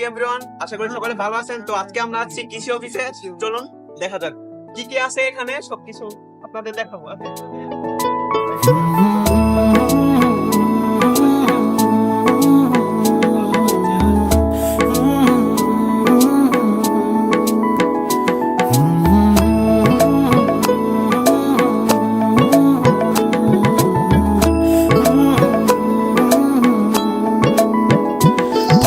Everyone, আশা করি সকলে ভালো আছেন। তো আজকে আমরা আছি কৃষি অফিসে, চলুন দেখা যাক কি কি আছে এখানে, সবকিছু আপনাদের দেখাবো।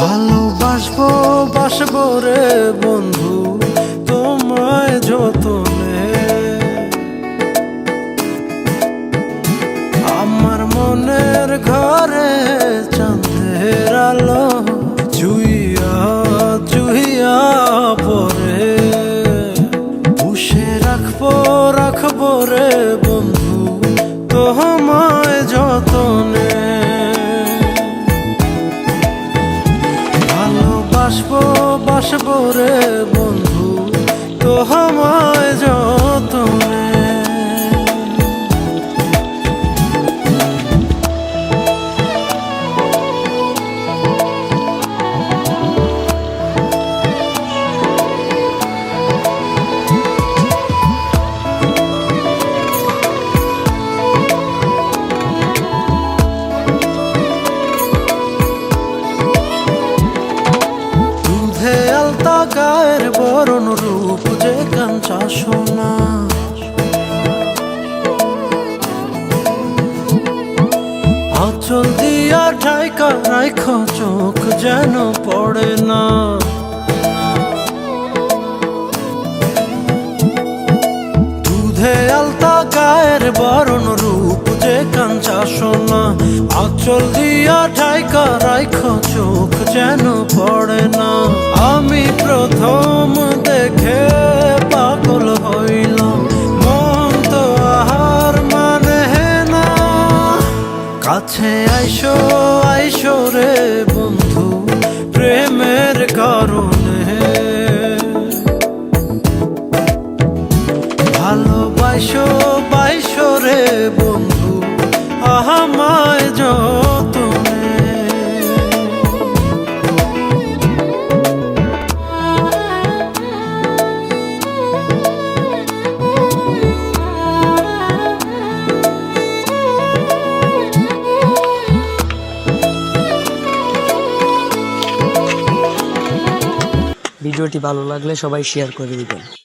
ভালোবাসবো বাসবো রে বন্ধু তোমায় যতনে, আমার মনের ঘরে চাঁদের আলো জুইয়া জুইয়া পরে পুষে রাখবো রাখবো রে বন্ধু তোমায় যতনে। ভালোবাসবো বাসবো রে বন্ধু তোমায় যতনে। গায়ের বরণ রূপ যে কাঞ্চা সোনা, আঁচল দিয়া ঠাইকা রাইখ চোখ যেন পড়ে না। দুধে আলতা গায়ের বরণ রূপ যে কাঞ্চা সোনা, আঁচল দিয়া ঠাইকা রাইখ চোখ যেন পড়ে না। আমি প্রথম দেখে পাগল হইলাম, মন তো আহার মানে না। কাছে আইসো আইসো রে বন্ধু প্রেমের কারণে, ভালোবাসো বাইসো রে বন্ধু আমায় যতনে। ভিডিওটি ভালো লাগলে সবাই শেয়ার করে দিবেন।